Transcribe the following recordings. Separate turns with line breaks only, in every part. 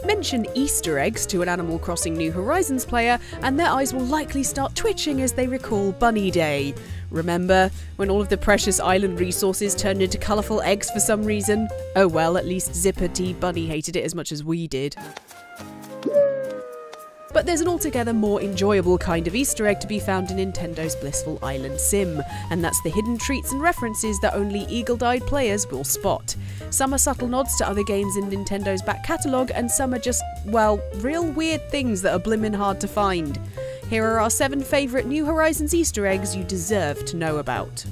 Mention Easter eggs to an Animal Crossing New Horizons player and their eyes will likely start twitching as they recall Bunny Day. Remember, when all of the precious island resources turned into colourful eggs for some reason? Oh well, at least Zipper T Bunny hated it as much as we did. But there's an altogether more enjoyable kind of Easter egg to be found in Nintendo's Blissful Island Sim, and that's the hidden treats and references that only eagle-eyed players will spot. Some are subtle nods to other games in Nintendo's back catalogue, and some are just, well, real weird things that are blimmin' hard to find. Here are our 7 favourite New Horizons Easter eggs you deserve to know about.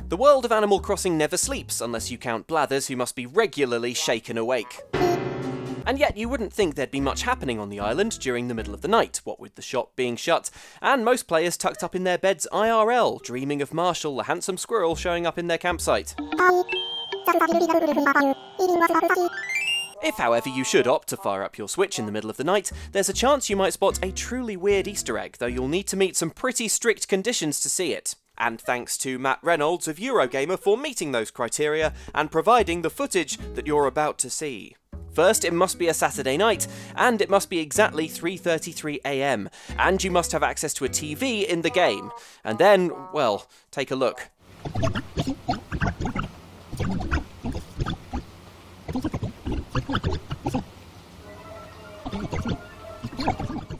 The world of Animal Crossing never sleeps, unless you count Blathers, who must be regularly shaken awake. And yet you wouldn't think there'd be much happening on the island during the middle of the night, what with the shop being shut, and most players tucked up in their beds IRL, dreaming of Marshall, the handsome squirrel, showing up in their campsite. If, however, you should opt to fire up your Switch in the middle of the night, there's a chance you might spot a truly weird Easter egg, though you'll need to meet some pretty strict conditions to see it. And thanks to Matt Reynolds of Eurogamer for meeting those criteria and providing the footage that you're about to see. First, it must be a Saturday night, and it must be exactly 3:33 AM, and you must have access to a TV in the game. And then, well, take a look.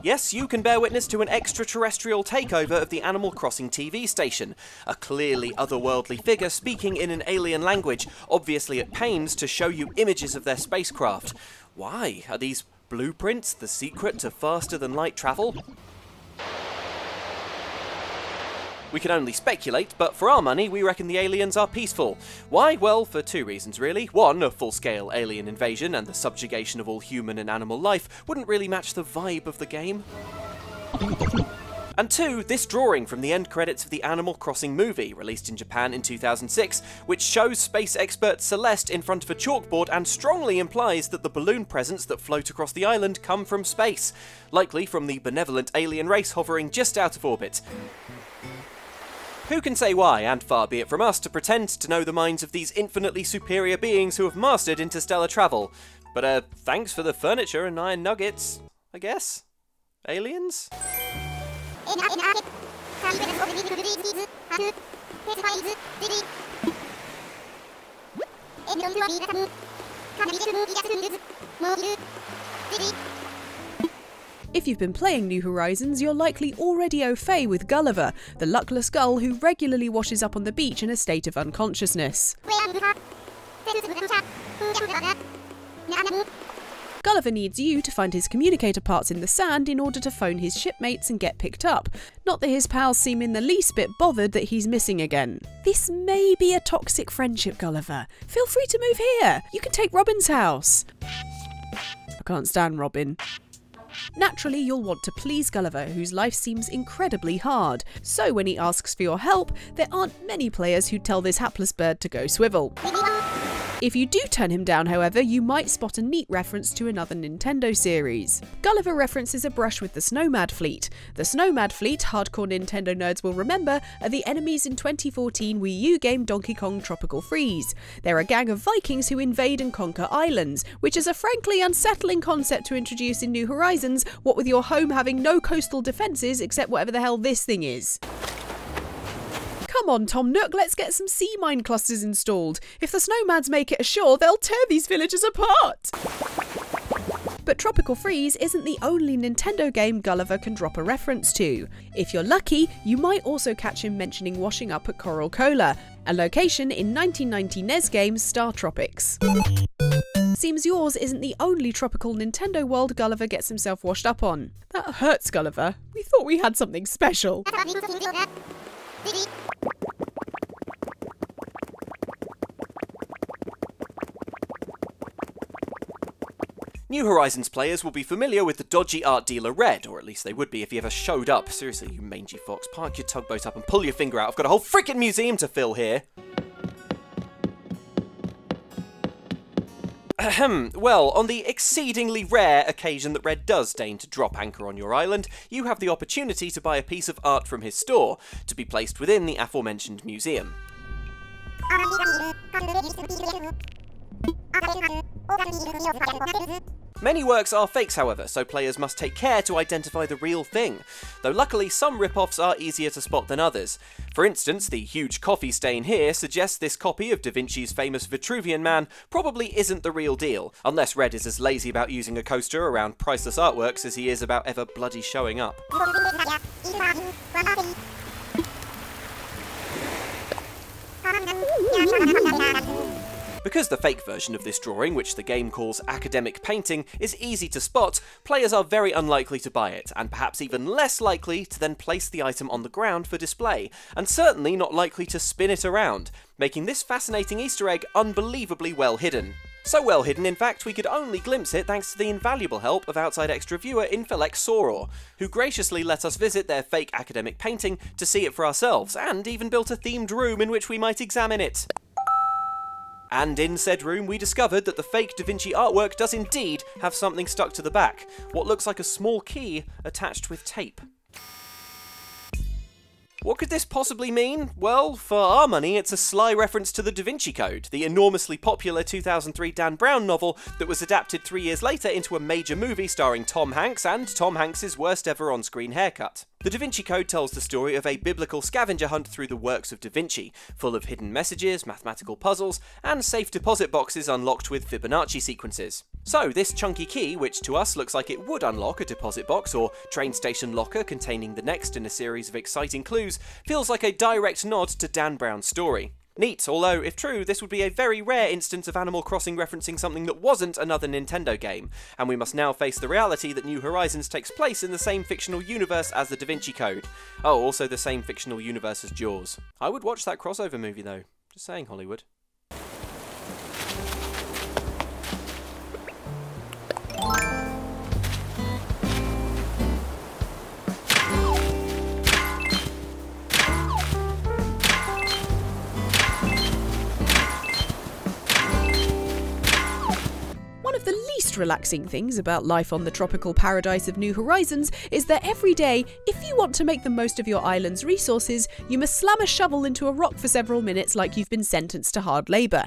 Yes, you can bear witness to an extraterrestrial takeover of the Animal Crossing TV station. A clearly otherworldly figure speaking in an alien language, obviously at pains to show you images of their spacecraft. Why? Are these blueprints the secret to faster-than-light travel? We can only speculate, but for our money, we reckon the aliens are peaceful. Why? Well, for 2 reasons really. One, a full-scale alien invasion and the subjugation of all human and animal life wouldn't really match the vibe of the game. And 2, this drawing from the end credits of the Animal Crossing movie, released in Japan in 2006, which shows space expert Celeste in front of a chalkboard and strongly implies that the balloon presents that float across the island come from space, likely from the benevolent alien race hovering just out of orbit. Who can say why, and far be it from us to pretend to know the minds of these infinitely superior beings who have mastered interstellar travel. But thanks for the furniture and iron nuggets, I guess? Aliens?
If you've been playing New Horizons, you're likely already au fait with Gulliver, the luckless gull who regularly washes up on the beach in a state of unconsciousness. Gulliver needs you to find his communicator parts in the sand in order to phone his shipmates and get picked up. Not that his pals seem in the least bit bothered that he's missing again. This may be a toxic friendship, Gulliver. Feel free to move here. You can take Robin's house. I can't stand Robin. Naturally, you'll want to please Gulliver, whose life seems incredibly hard. So when he asks for your help, there aren't many players who tell this hapless bird to go swivel. If you do turn him down, however, you might spot a neat reference to another Nintendo series. Gulliver references a brush with the Snowmad Fleet. The Snowmad Fleet, hardcore Nintendo nerds will remember, are the enemies in 2014 Wii U game Donkey Kong Tropical Freeze. They're a gang of Vikings who invade and conquer islands, which is a frankly unsettling concept to introduce in New Horizons, what with your home having no coastal defences except whatever the hell this thing is. Come on, Tom Nook, let's get some sea mine clusters installed. If the Snowmads make it ashore, they'll tear these villages apart. But Tropical Freeze isn't the only Nintendo game Gulliver can drop a reference to. If you're lucky, you might also catch him mentioning washing up at Coral Cola, a location in 1990 NES game Star Tropics. Seems yours isn't the only tropical Nintendo world Gulliver gets himself washed up on. That hurts, Gulliver. We thought we had something special.
New Horizons players will be familiar with the dodgy art dealer Red, or at least they would be if he ever showed up. Seriously, you mangy fox, park your tugboat up and pull your finger out. I've got a whole freaking museum to fill here. Well, on the exceedingly rare occasion that Red does deign to drop anchor on your island, you have the opportunity to buy a piece of art from his store, to be placed within the aforementioned museum. Many works are fakes, however, so players must take care to identify the real thing, though luckily some rip-offs are easier to spot than others. For instance, the huge coffee stain here suggests this copy of Da Vinci's famous Vitruvian Man probably isn't the real deal, unless Red is as lazy about using a coaster around priceless artworks as he is about ever bloody showing up. Because the fake version of this drawing, which the game calls academic painting, is easy to spot, players are very unlikely to buy it, and perhaps even less likely to then place the item on the ground for display, and certainly not likely to spin it around, making this fascinating Easter egg unbelievably well hidden. So well hidden, in fact, we could only glimpse it thanks to the invaluable help of outside Extra viewer Xtra, who graciously let us visit their fake academic painting to see it for ourselves, and even built a themed room in which we might examine it. And in said room we discovered that the fake Da Vinci artwork does indeed have something stuck to the back, what looks like a small key attached with tape. What could this possibly mean? Well, for our money, it's a sly reference to the Da Vinci Code, the enormously popular 2003 Dan Brown novel that was adapted 3 years later into a major movie starring Tom Hanks and Tom Hanks' worst ever on-screen haircut. The Da Vinci Code tells the story of a biblical scavenger hunt through the works of Da Vinci, full of hidden messages, mathematical puzzles, and safe deposit boxes unlocked with Fibonacci sequences. So this chunky key, which to us looks like it would unlock a deposit box or train station locker containing the next in a series of exciting clues, feels like a direct nod to Dan Brown's story. Neat, although, if true, this would be a very rare instance of Animal Crossing referencing something that wasn't another Nintendo game, and we must now face the reality that New Horizons takes place in the same fictional universe as the Da Vinci Code. Oh, also the same fictional universe as Jaws. I would watch that crossover movie though. Just saying, Hollywood.
Relaxing things about life on the tropical paradise of New Horizons is that every day, if you want to make the most of your island's resources, you must slam a shovel into a rock for several minutes like you've been sentenced to hard labour.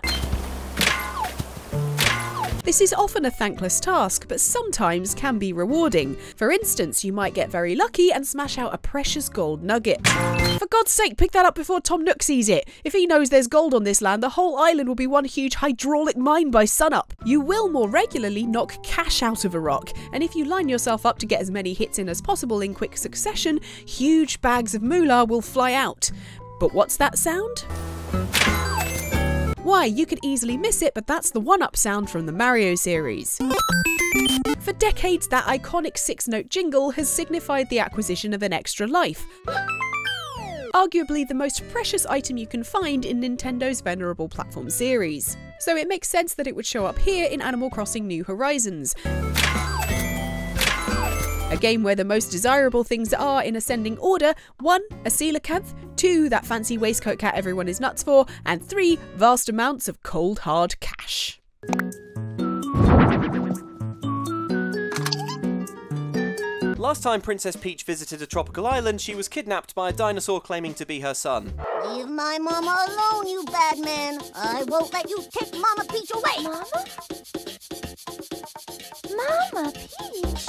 This is often a thankless task, but sometimes can be rewarding. For instance, you might get very lucky and smash out a precious gold nugget. For God's sake, pick that up before Tom Nook sees it. If he knows there's gold on this land, the whole island will be one huge hydraulic mine by sunup. You will more regularly knock cash out of a rock, and if you line yourself up to get as many hits in as possible in quick succession, huge bags of moolah will fly out. But what's that sound? Why, you could easily miss it, but that's the one-up sound from the Mario series. For decades, that iconic 6-note jingle has signified the acquisition of an extra life. Arguably the most precious item you can find in Nintendo's venerable platform series. So it makes sense that it would show up here in Animal Crossing New Horizons. A game where the most desirable things are in ascending order: 1. A coelacanth, 2. That fancy waistcoat cat everyone is nuts for, and 3. Vast amounts of cold hard cash.
Last time Princess Peach visited a tropical island, she was kidnapped by a dinosaur claiming to be her son.
Leave my mama alone, you bad man. I won't let you take Mama Peach away. Mama Peach?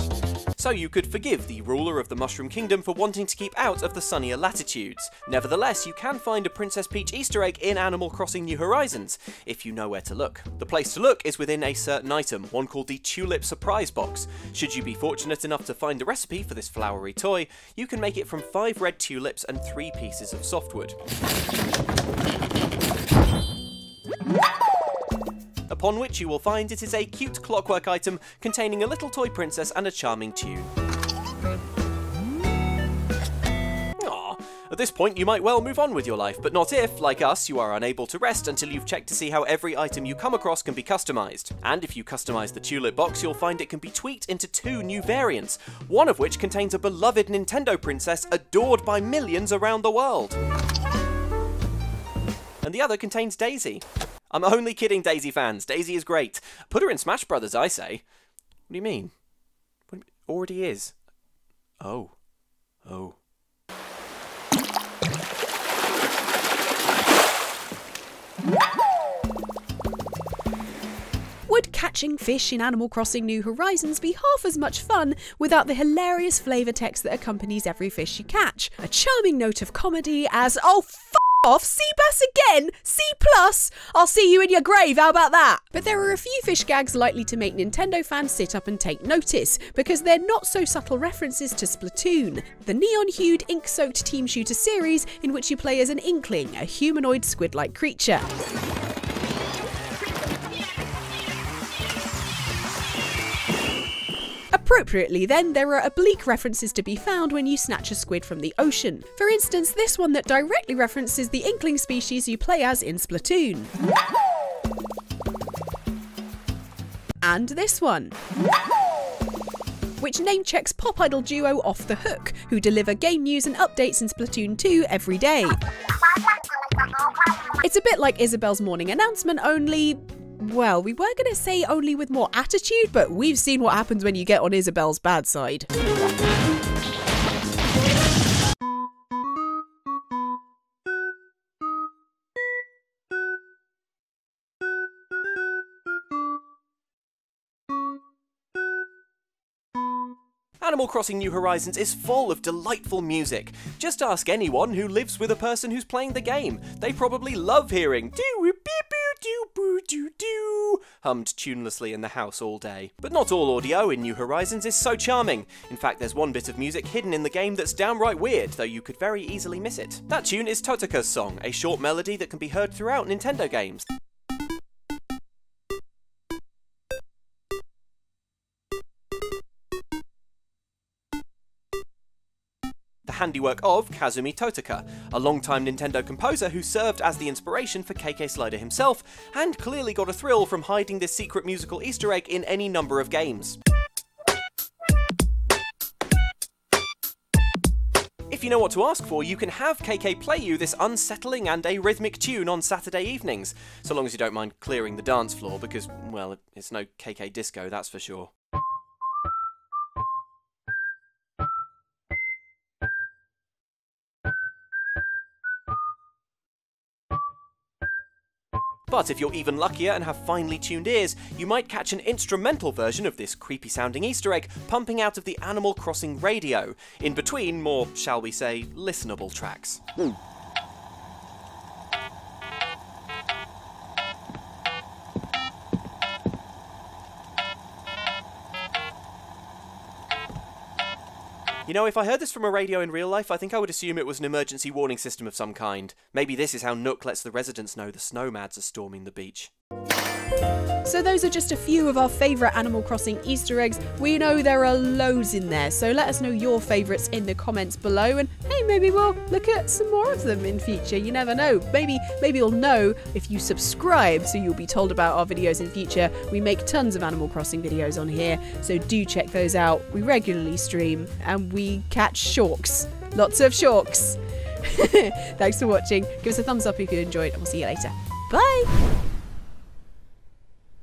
So you could forgive the ruler of the Mushroom Kingdom for wanting to keep out of the sunnier latitudes. Nevertheless, you can find a Princess Peach Easter egg in Animal Crossing New Horizons, if you know where to look. The place to look is within a certain item, one called the Tulip Surprise Box. Should you be fortunate enough to find a recipe for this flowery toy, you can make it from 5 red tulips and 3 pieces of softwood. Upon which you will find it is a cute clockwork item containing a little toy princess and a charming tune. Aww. At this point you might well move on with your life, but not if, like us, you are unable to rest until you've checked to see how every item you come across can be customised. And if you customise the tulip box, you'll find it can be tweaked into 2 new variants, one of which contains a beloved Nintendo princess adored by millions around the world. And the other contains Daisy. I'm only kidding, Daisy fans. Daisy is great. Put her in Smash Brothers, I say. What do you mean? Already is. Oh.
Would catching fish in Animal Crossing New Horizons be half as much fun without the hilarious flavour text that accompanies every fish you catch? A charming note of comedy as, oh, off, Seabass again, C+, I'll see you in your grave, how about that? But there are a few fish gags likely to make Nintendo fans sit up and take notice, because they're not so subtle references to Splatoon, the neon-hued, ink-soaked team shooter series in which you play as an inkling, a humanoid squid-like creature. Appropriately then, there are oblique references to be found when you snatch a squid from the ocean. For instance, this one that directly references the inkling species you play as in Splatoon. And this one, which name checks pop idol duo Off the Hook, who deliver game news and updates in Splatoon 2 every day. It's a bit like Isabelle's morning announcement, only, well, we were going to say only with more attitude, but we've seen what happens when you get on Isabelle's bad side.
Animal Crossing New Horizons is full of delightful music. Just ask anyone who lives with a person who's playing the game. They probably love hearing do-woo-beep-boo-doo-boo-doo-doo hummed tunelessly in the house all day. But not all audio in New Horizons is so charming. In fact, there's one bit of music hidden in the game that's downright weird, though you could very easily miss it. That tune is Totaka's song, a short melody that can be heard throughout Nintendo games. Handiwork of Kazumi Totaka, a long-time Nintendo composer who served as the inspiration for KK Slider himself, and clearly got a thrill from hiding this secret musical Easter egg in any number of games. If you know what to ask for, you can have KK play you this unsettling and arrhythmic tune on Saturday evenings, so long as you don't mind clearing the dance floor, because, well, it's no KK disco, that's for sure. But if you're even luckier and have finely tuned ears, you might catch an instrumental version of this creepy sounding Easter egg pumping out of the Animal Crossing radio, in between more, shall we say, listenable tracks. You know, if I heard this from a radio in real life, I think I would assume it was an emergency warning system of some kind. Maybe this is how Nook lets the residents know the snowmads are storming the beach.
So those are just a few of our favourite Animal Crossing Easter eggs. We know there are loads in there, so let us know your favourites in the comments below, and hey, maybe we'll look at some more of them in future. You never know. Maybe you'll know if you subscribe, so you'll be told about our videos in future. We make tons of Animal Crossing videos on here, so do check those out. We regularly stream, and we catch sharks. Lots of sharks. Thanks for watching. Give us a thumbs up if you enjoyed, and we'll see you later. Bye!